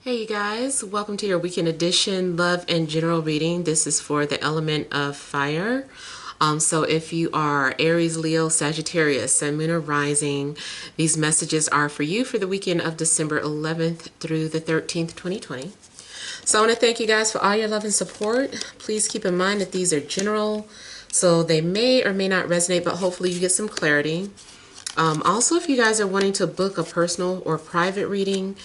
Hey you guys, welcome to your weekend edition love and general reading. This is for the element of fire. So if you are Aries, Leo, Sagittarius, Sun, Moon, or Rising, these messages are for you for the weekend of December 11th through the 13th, 2020. So I want to thank you guys for all your love and support. Please keep in mind that these are general, so they may or may not resonate, but hopefully you get some clarity. Also, if you guys are wanting to book a personal or private reading,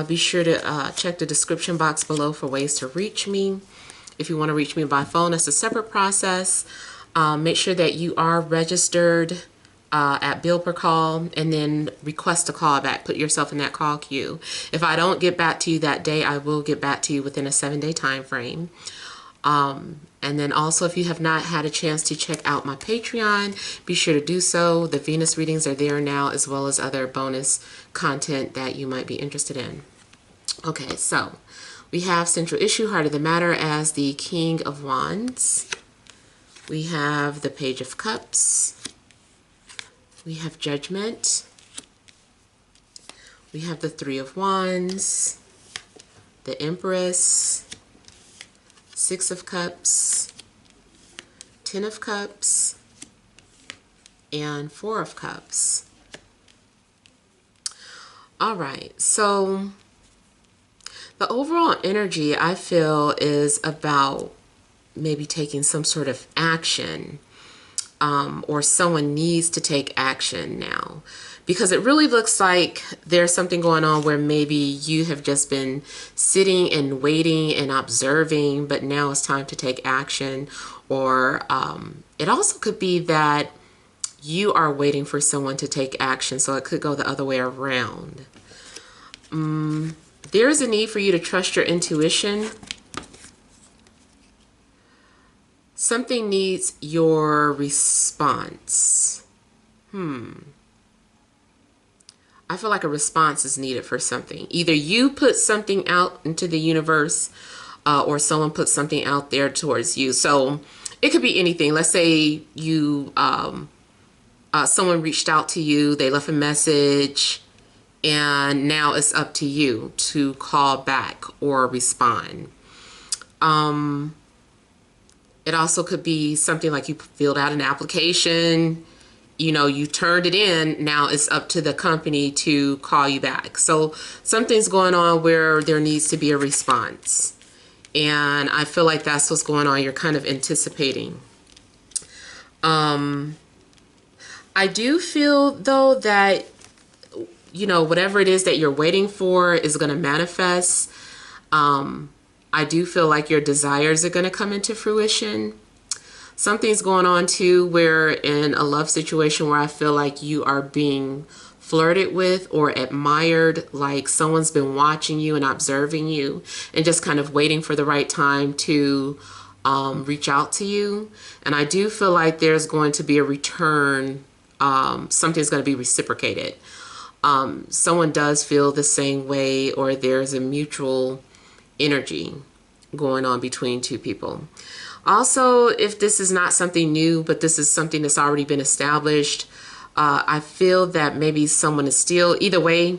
be sure to check the description box below for ways to reach me. If you want to reach me by phone, that's a separate process. Make sure that you are registered at bill per call, and then request a callback. Put yourself in that call queue. If I don't get back to you that day, I will get back to you within a 7-day time frame. And then also, if you have not had a chance to check out my Patreon, be sure to do so. The Venus readings are there now, as well as other bonus content that you might be interested in. Okay, so we have Central Issue, Heart of the Matter, as the King of Wands. We have the Page of Cups. We have Judgment. We have the Three of Wands, the Empress, Six of Cups, Ten of Cups, and Four of Cups. All right, so the overall energy I feel is about maybe taking some sort of action, or someone needs to take action now. Because it really looks like there's something going on where maybe you have just been sitting and waiting and observing, but now it's time to take action. Or it also could be that you are waiting for someone to take action, so it could go the other way around. There is a need for you to trust your intuition. Something needs your response. I feel like a response is needed for something. Either you put something out into the universe, or someone puts something out there towards you. So it could be anything. Let's say you, someone reached out to you, they left a message, and now it's up to you to call back or respond. It also could be something like you filled out an application, you know, you turned it in, now it's up to the company to call you back. So something's going on where there needs to be a response. And I feel like that's what's going on. You're kind of anticipating. I do feel, though, that, you know, whatever it is that you're waiting for is going to manifest. I do feel like your desires are going to come into fruition. Something's going on too where in a love situation where I feel like you are being flirted with or admired, like someone's been watching you and observing you and just kind of waiting for the right time to reach out to you. And I do feel like there's going to be a return. Something's going to be reciprocated. Someone does feel the same way, or there's a mutual energy going on between two people. Also, if this is not something new, but this is something that's already been established, I feel that maybe someone is still, either way,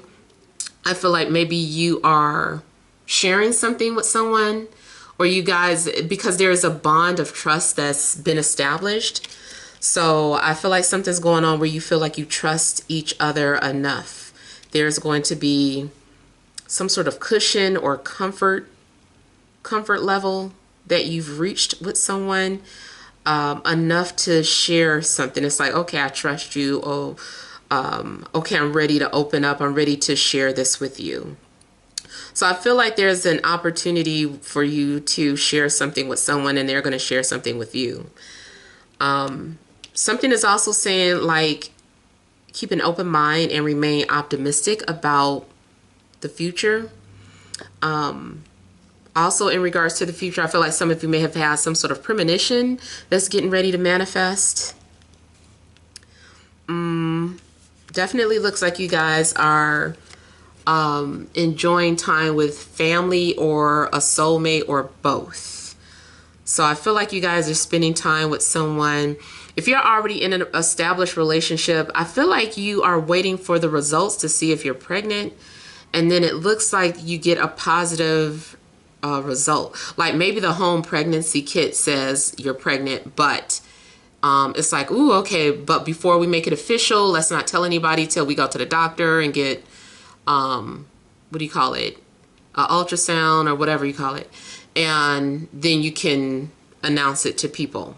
I feel like maybe you are sharing something with someone, or you guys, because there is a bond of trust that's been established. So I feel like something's going on where you feel like you trust each other enough. There's going to be some sort of cushion or comfort level that you've reached with someone, enough to share something. It's like, okay, I trust you. Oh, okay, I'm ready to open up. I'm ready to share this with you. So I feel like there's an opportunity for you to share something with someone, and they're going to share something with you. Something is also saying, like, keep an open mind and remain optimistic about the future. Also, in regards to the future, I feel like some of you may have had some sort of premonition that's getting ready to manifest. Definitely looks like you guys are enjoying time with family or a soulmate or both. So I feel like you guys are spending time with someone. If you're already in an established relationship, I feel like you are waiting for the results to see if you're pregnant. and then it looks like you get a positive result. Like maybe the home pregnancy kit says you're pregnant, but it's like, ooh, okay, but before we make it official, let's not tell anybody till we go to the doctor and get, what do you call it? Ultrasound or whatever you call it. And then you can announce it to people.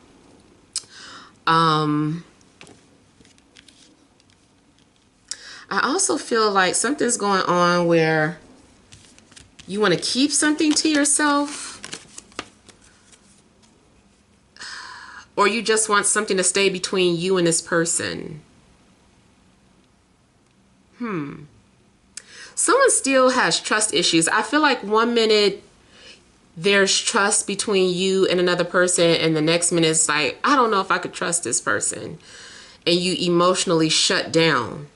I also feel like something's going on where you want to keep something to yourself, or you just want something to stay between you and this person. Someone still has trust issues. I feel like one minute there's trust between you and another person, and the next minute it's like, I don't know if I could trust this person. And you emotionally shut down.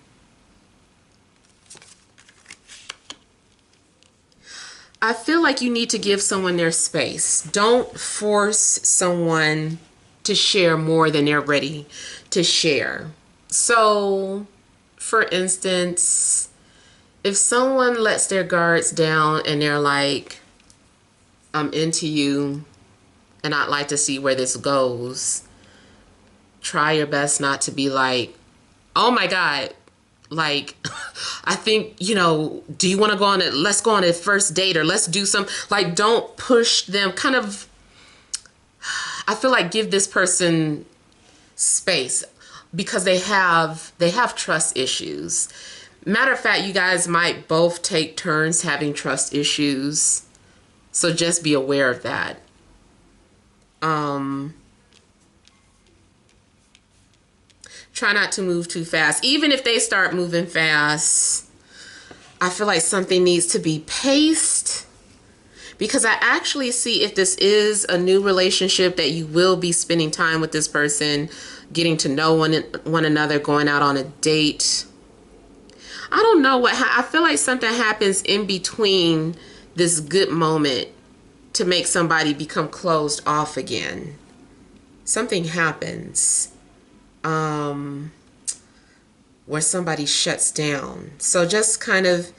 I feel like you need to give someone their space. Don't force someone to share more than they're ready to share. So, for instance, if someone lets their guards down and they're like, I'm into you and I'd like to see where this goes, try your best not to be like, oh my God, like, I think, you know, do you want to go on it? Let's go on a first date, or let's do some, like, don't push them. Kind of, I feel like give this person space because they have trust issues. Matter of fact, you guys might both take turns having trust issues. So just be aware of that. Try not to move too fast. Even if they start moving fast, I feel like something needs to be paced, because I actually see if this is a new relationship that you will be spending time with this person, getting to know one another, going out on a date. I don't know what, I feel like something happens in between this good moment to make somebody become closed off again. Something happens where somebody shuts down. So just kind of,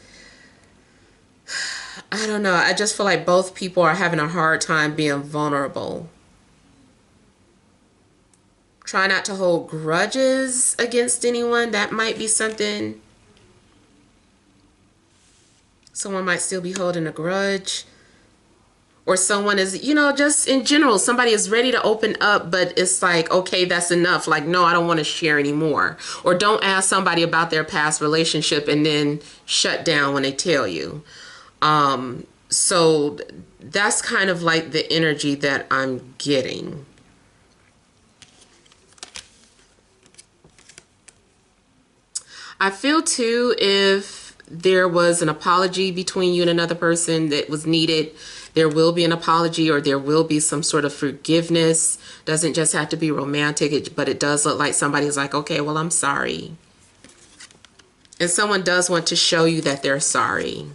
I don't know, I just feel like both people are having a hard time being vulnerable. Try not to hold grudges against anyone. That might be something. Someone might still be holding a grudge. Or someone is, you know, just in general, somebody is ready to open up, but it's like, okay, that's enough. Like, no, I don't want to share anymore. Or don't ask somebody about their past relationship and then shut down when they tell you. So that's kind of like the energy that I'm getting. I feel too, if there was an apology between you and another person that was needed, there will be an apology, or there will be some sort of forgiveness. Doesn't just have to be romantic, but it does look like somebody's like, okay, well, I'm sorry. And someone does want to show you that they're sorry.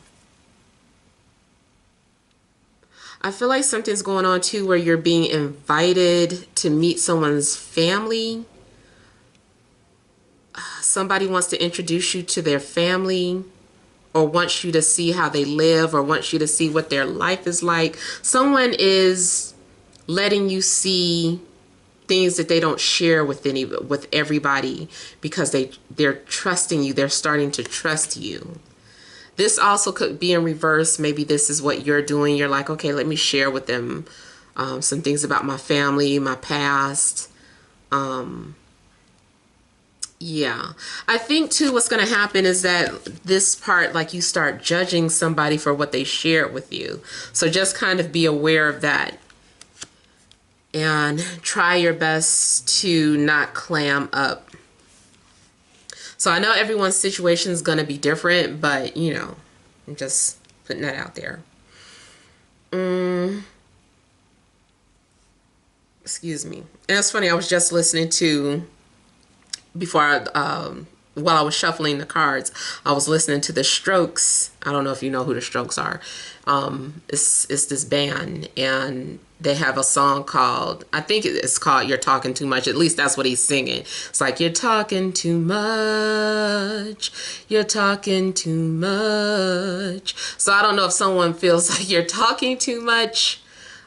I feel like something's going on too where you're being invited to meet someone's family. Somebody wants to introduce you to their family, or wants you to see how they live, or wants you to see what their life is like. Someone is letting you see things that they don't share with everybody, because they're trusting you. They're starting to trust you. This also could be in reverse. Maybe this is what you're doing. You're like, okay, let me share with them some things about my family, my past. Yeah, I think too what's going to happen is that this part, like, you start judging somebody for what they shared with you. So just kind of be aware of that. And try your best to not clam up. So I know everyone's situation is going to be different, but, you know, I'm just putting that out there. Excuse me. And it's funny, I was just listening to, before I while I was shuffling the cards, I was listening to the Strokes. I don't know if you know who the Strokes are. It's this band, and they have a song called, I think it's called "You're Talking Too Much." At least that's what he's singing. It's like, "You're talking too much. You're talking too much." So I don't know if someone feels like you're talking too much,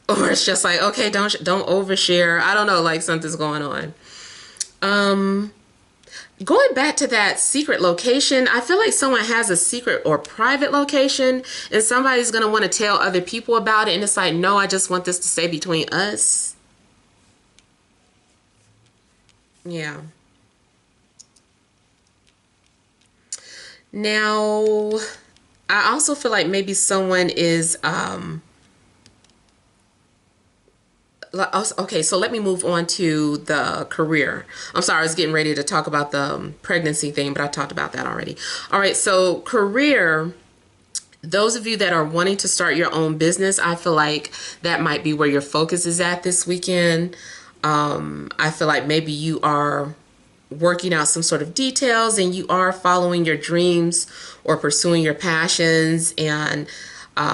or it's just like, okay, don't overshare. I don't know, like something's going on. Going back to that secret location, I feel like someone has a secret or private location, and somebody's going to want to tell other people about it. And it's like, no, I just want this to stay between us. Yeah. Now, I also feel like maybe someone is, okay, so let me move on to the career. I'm sorry, I was getting ready to talk about the pregnancy thing, but I talked about that already. All right, so career, those of you that are wanting to start your own business, I feel like that might be where your focus is at this weekend. I feel like maybe you are working out some sort of details and you are following your dreams or pursuing your passions, and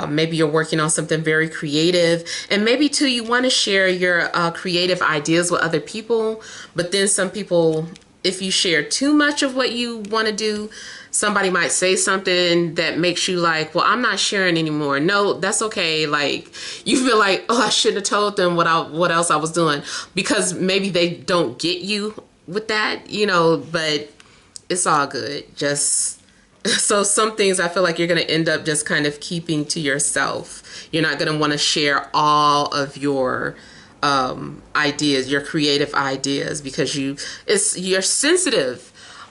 maybe you're working on something very creative, and maybe too you want to share your creative ideas with other people. But then some people, if you share too much of what you want to do, somebody might say something that makes you like, well, I'm not sharing anymore. No, that's okay. Like, you feel like, oh, I shouldn't have told them what else I was doing, because maybe they don't get you with that, but it's all good. Just so some things I feel like you're going to end up just kind of keeping to yourself. You're not going to want to share all of your ideas, your creative ideas, because you're sensitive.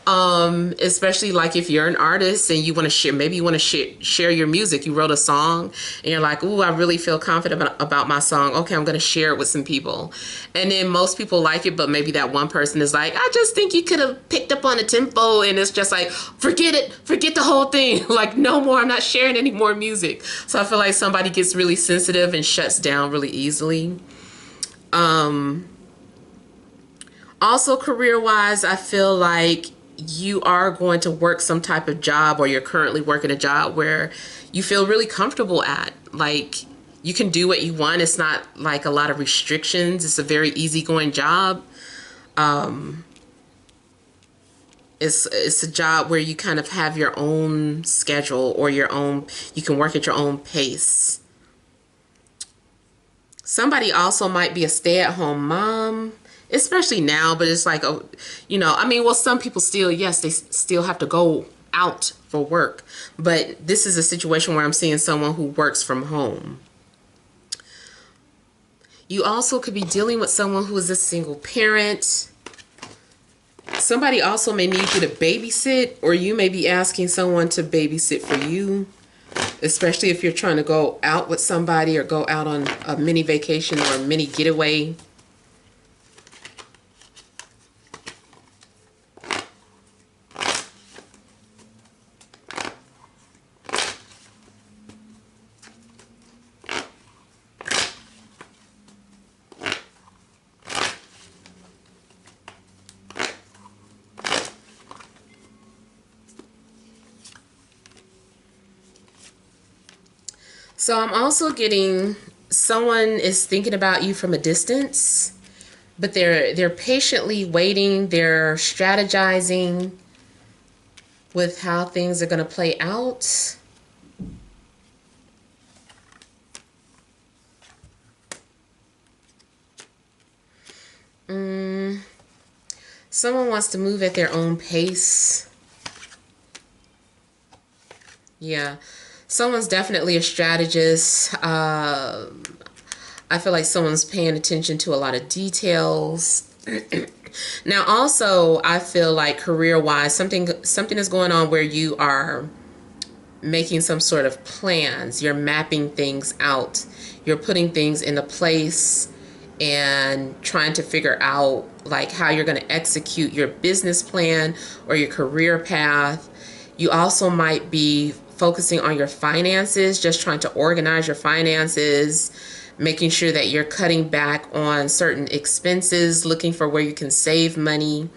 Especially like if you're an artist and you want to share, maybe you want to share your music. You wrote a song and you're like, ooh, I really feel confident about my song. Okay, I'm going to share it with some people. And then most people like it, but maybe that one person is like, I just think you could have picked up on the tempo, and it's just like, forget it, forget the whole thing. Like, no more, I'm not sharing any more music. So I feel like somebody gets really sensitive and shuts down really easily. Also career-wise, I feel like you are going to work some type of job, or you're currently working a job where you feel really comfortable at. Like, you can do what you want. It's not like a lot of restrictions. It's a very easygoing job. It's a job where you kind of have your own schedule, or you can work at your own pace. Somebody also might be a stay-at-home mom, especially now, but it's like, well, some people still, yes, they still have to go out for work, but this is a situation where I'm seeing someone who works from home. You also could be dealing with someone who is a single parent. Somebody also may need you to babysit, or you may be asking someone to babysit for you, especially if you're trying to go out with somebody or go out on a mini vacation or a mini getaway. So I'm also getting someone is thinking about you from a distance, but they're patiently waiting. They're strategizing with how things are going to play out. Someone wants to move at their own pace. Yeah. Someone's definitely a strategist. I feel like someone's paying attention to a lot of details. Now, also, I feel like career-wise, something is going on where you are making some sort of plans. You're mapping things out. You're putting things into place and trying to figure out like how you're going to execute your business plan or your career path. You also might be focusing on your finances, just trying to organize your finances, making sure that you're cutting back on certain expenses, looking for where you can save money.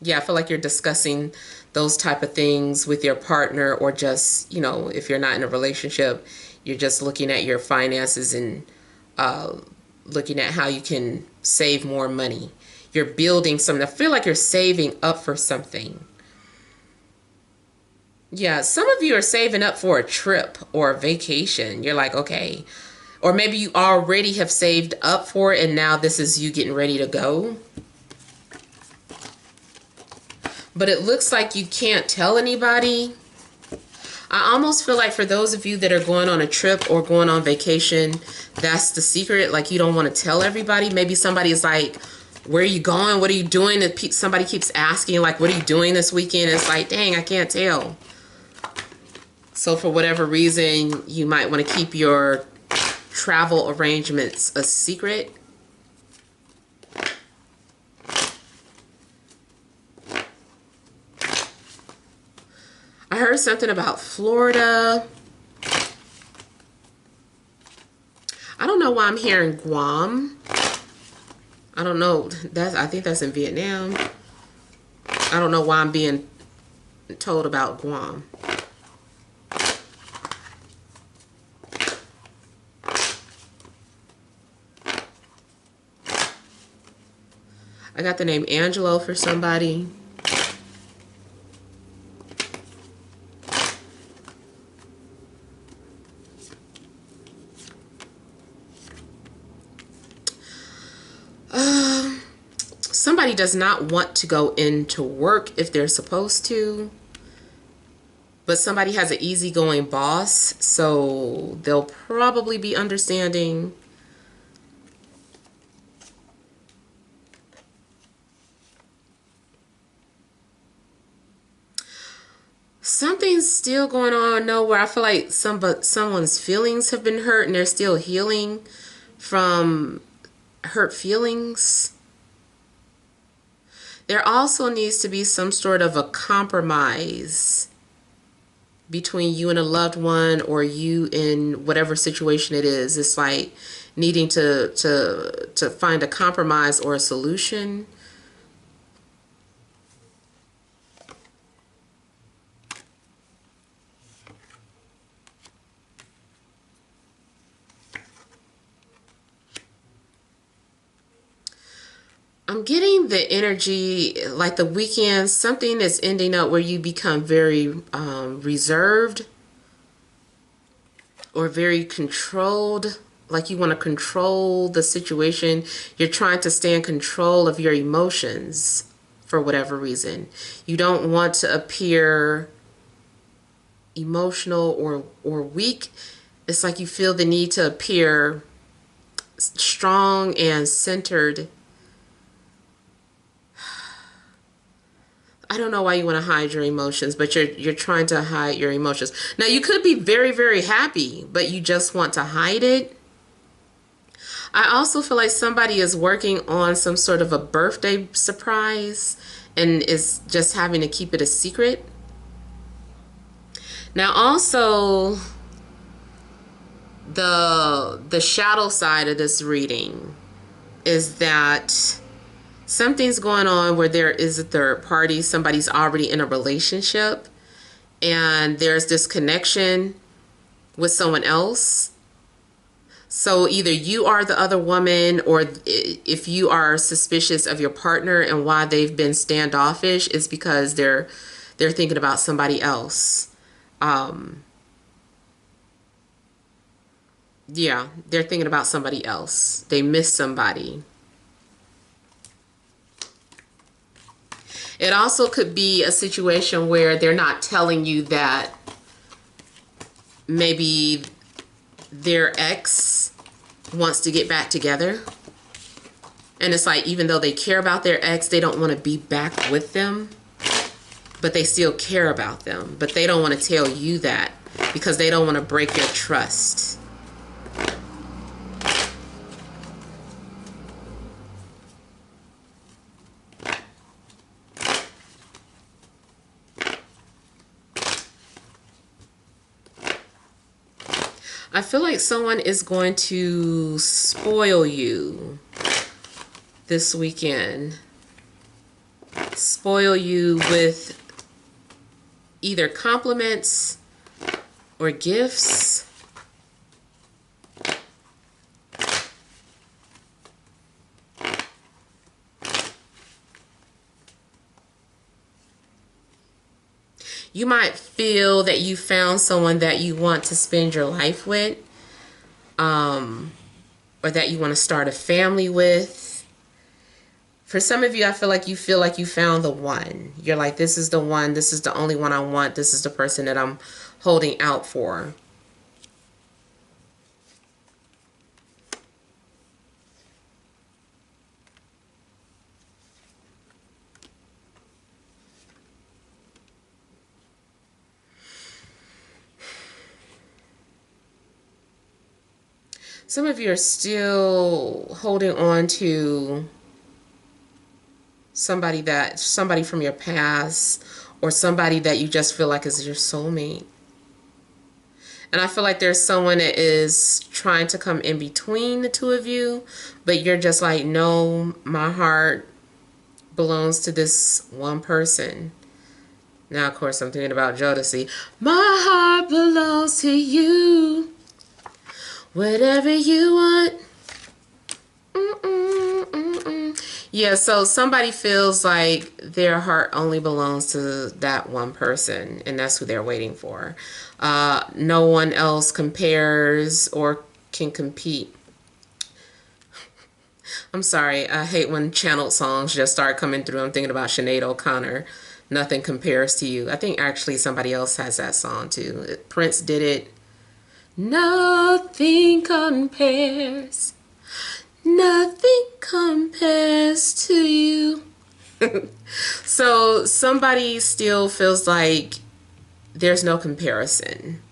Yeah, I feel like you're discussing those type of things with your partner, or just, if you're not in a relationship, you're just looking at your finances and uh, looking at how you can save more money. You're building something. I feel like you're saving up for something. Yeah, some of you are saving up for a trip or a vacation. You're like, okay. Or maybe you already have saved up for it and now this is you getting ready to go. But it looks like you can't tell anybody. I almost feel like for those of you that are going on a trip or going on vacation, that's the secret. Like, you don't want to tell everybody. Maybe somebody is like, where are you going? What are you doing? And somebody keeps asking, like, what are you doing this weekend? It's like, dang, I can't tell. So for whatever reason, you might want to keep your travel arrangements a secret. I heard something about Florida. I don't know why I'm hearing Guam. I don't know. I think that's in Vietnam. I don't know why I'm being told about Guam. I got the name Angelo for somebody. Somebody does not want to go into work if they're supposed to, but somebody has an easygoing boss, so they'll probably be understanding. Something's still going on, no, where I feel like someone's feelings have been hurt and they're still healing from hurt feelings. There also needs to be some sort of a compromise between you and a loved one, or you in whatever situation it is. It's like needing to find a compromise or a solution. I'm getting the energy like the weekend, something is ending up where you become very reserved or very controlled. Like you want to control the situation. You're trying to stay in control of your emotions for whatever reason. You don't want to appear emotional or weak. It's like you feel the need to appear strong and centered. I don't know why you want to hide your emotions, but you're trying to hide your emotions. Now, you could be very, very happy, but you just want to hide it. I also feel like somebody is working on some sort of a birthday surprise and is just having to keep it a secret. Now, also, the shadow side of this reading is that something's going on where there is a third party. Somebody's already in a relationship and there's this connection with someone else. So either you are the other woman, or if you are suspicious of your partner and why they've been standoffish, is because they're thinking about somebody else. Yeah, they're thinking about somebody else. They miss somebody. It also could be a situation where they're not telling you that maybe their ex wants to get back together. And it's like, even though they care about their ex, they don't want to be back with them, but they still care about them. But they don't want to tell you that because they don't want to break your trust. I feel like someone is going to spoil you this weekend. spoil you with either compliments or gifts. You might feel that you found someone that you want to spend your life with, or that you want to start a family with. For some of you, I feel like you found the one. You're like, this is the one, this is the only one I want, this is the person that I'm holding out for. Some of you are still holding on to somebody from your past, or somebody that you just feel like is your soulmate. And I feel like there's someone that is trying to come in between the two of you, but you're just like, no, my heart belongs to this one person. Now, of course, I'm thinking about Jodeci. My heart belongs to you. Whatever you want. Yeah, so somebody feels like their heart only belongs to that one person, and that's who they're waiting for. No one else compares or can compete. I'm sorry, I hate when channeled songs just start coming through. I'm thinking about Sinead O'Connor. Nothing compares to you. I think actually somebody else has that song too. Prince did it. Nothing compares. Nothing compares to you. So somebody still feels like there's no comparison.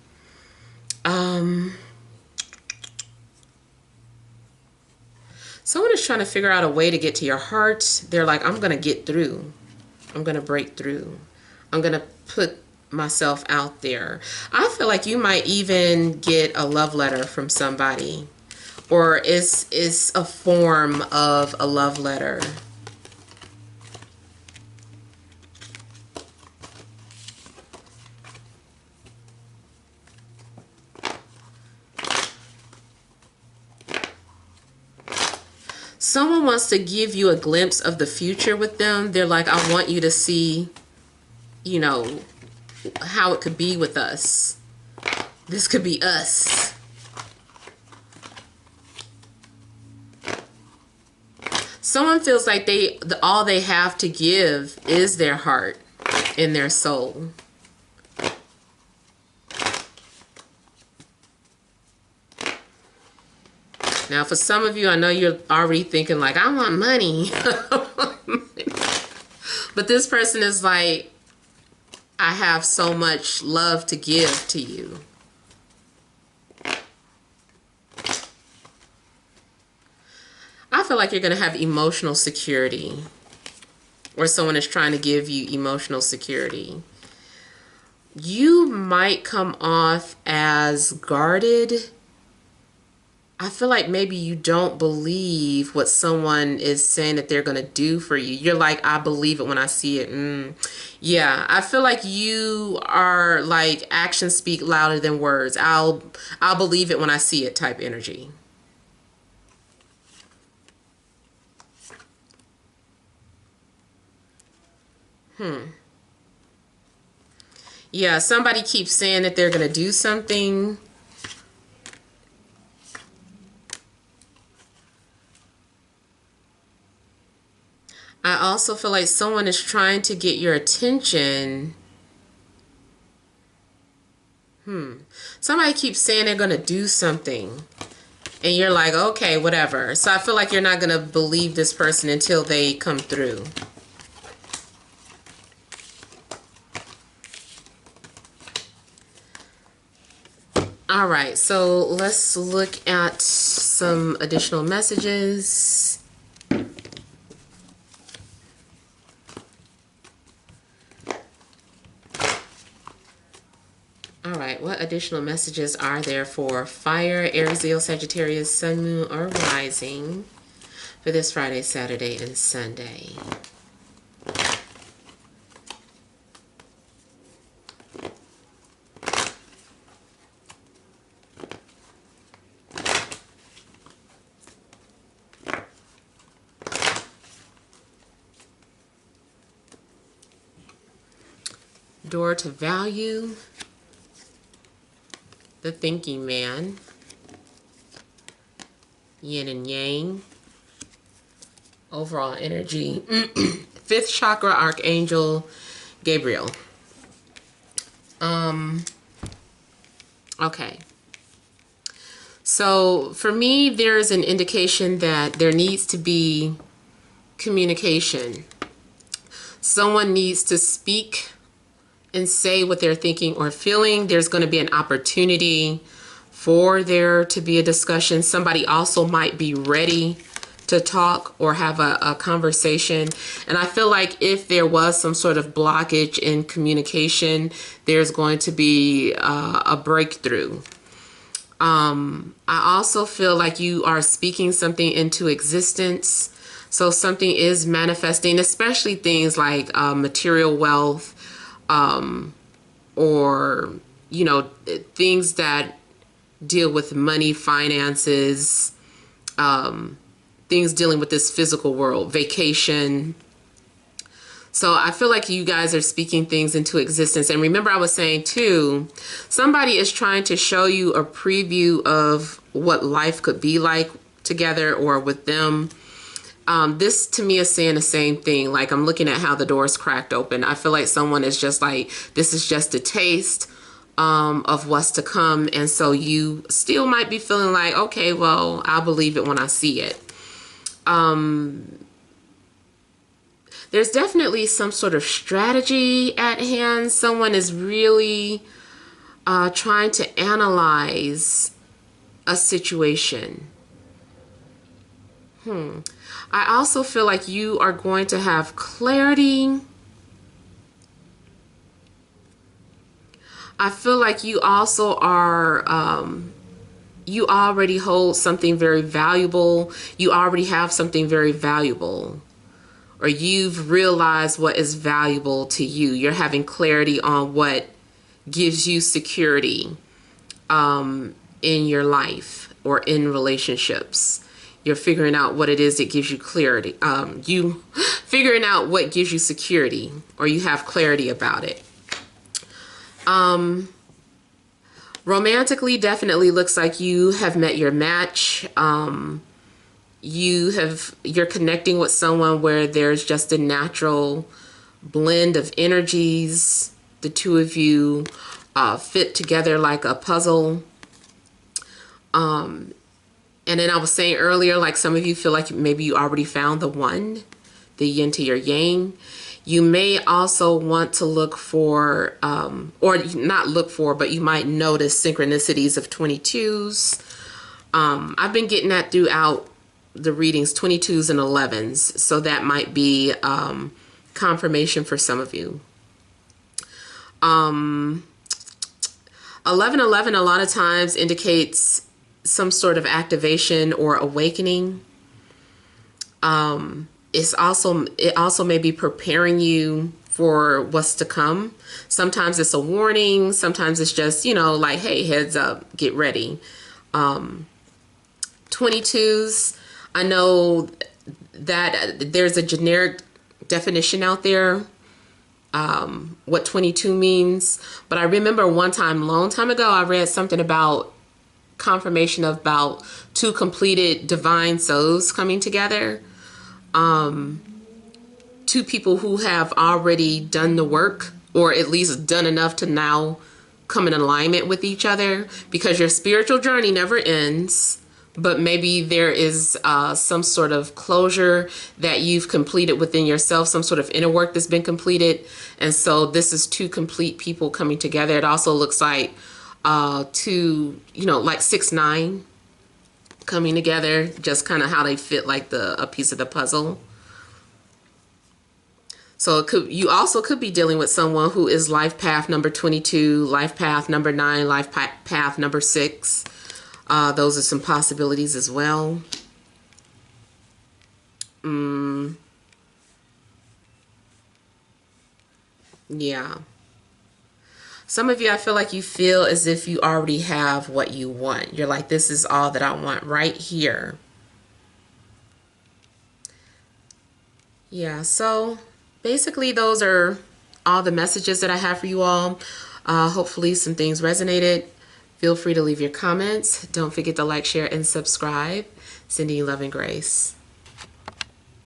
Someone is trying to figure out a way to get to your heart. They're like, I'm going to get through. I'm going to break through. I'm going to put myself out there. I feel like you might even get a love letter from somebody, or it's a form of a love letter. Someone wants to give you a glimpse of the future with them. They're like, I want you to see, you know, how it could be with us. This could be us. Someone feels like all they have to give is their heart and their soul. Now, for some of you, I know you're already thinking like, I want money. But this person is like, I have so much love to give to you. I feel like you're going to have emotional security, or someone is trying to give you emotional security. You might come off as guarded. I feel like maybe you don't believe what someone is saying that they're going to do for you. You're like, I believe it when I see it. Yeah, I feel like you are like, actions speak louder than words. I'll believe it when I see it type energy. Yeah, somebody keeps saying that they're going to do something. I also feel like someone is trying to get your attention. Somebody keeps saying they're going to do something, and you're like, okay, whatever. So I feel like you're not going to believe this person until they come through. All right, so let's look at some additional messages. All right, what additional messages are there for Fire, Aries, Leo, Sagittarius, Sun, Moon, or Rising for this Friday, Saturday, and Sunday? door to value. The thinking man. Yin and yang. Overall energy. Fifth chakra archangel Gabriel. Okay. So for me, there's an indication that there needs to be communication. Someone needs to speak and say what they're thinking or feeling. There's going to be an opportunity for there to be a discussion. Somebody also might be ready to talk or have a conversation. And I feel like if there was some sort of blockage in communication, there's going to be a breakthrough. I also feel like you are speaking something into existence. So something is manifesting, especially things like material wealth, or, you know, things that deal with money, finances, things dealing with this physical world, vacation. So I feel like you guys are speaking things into existence. And remember, I was saying too, somebody is trying to show you a preview of what life could be like together or with them. This to me is saying the same thing. Like, I'm looking at how the door's cracked open. I feel like someone is just like, this is just a taste of what's to come. And so you still might be feeling like, okay, well, I'll believe it when I see it. There's definitely some sort of strategy at hand. Someone is really trying to analyze a situation. I also feel like you are going to have clarity. I feel like you also are, you already hold something very valuable. You already have something very valuable. Or you've realized what is valuable to you. You're having clarity on what gives you security in your life or in relationships. You're figuring out what it is that gives you clarity. You figuring out what gives you security, or you have clarity about it. Romantically, definitely looks like you have met your match. You're connecting with someone where there's just a natural blend of energies. The two of you fit together like a puzzle. And then I was saying earlier, like some of you feel like maybe you already found the one, the yin to your yang. You may also want to look for, or not look for, but you might notice synchronicities of 22s. I've been getting that throughout the readings, 22s and 11s. So that might be confirmation for some of you. 1111 a lot of times indicates some sort of activation or awakening. It also may be preparing you for what's to come. Sometimes it's a warning. Sometimes it's just, you know, like, hey, heads up, get ready. 22s, I know that there's a generic definition out there, what 22 means. But I remember one time, a long time ago, I read something about confirmation about two completed divine souls coming together. Two people who have already done the work, or at least done enough to now come in alignment with each other, because your spiritual journey never ends. But maybe there is some sort of closure that you've completed within yourself, some sort of inner work that's been completed. And so this is two complete people coming together. It also looks like two, you know, like 6-9 coming together, just kind of how they fit like a piece of the puzzle. So you also could be dealing with someone who is life path number 22, life path number 9, life path number 6. Those are some possibilities as well. Yeah. Some of you, I feel like you feel as if you already have what you want. You're like, this is all that I want right here. Yeah, so basically those are all the messages that I have for you all. Hopefully some things resonated. Feel free to leave your comments. Don't forget to like, share, and subscribe. Sending you love and grace.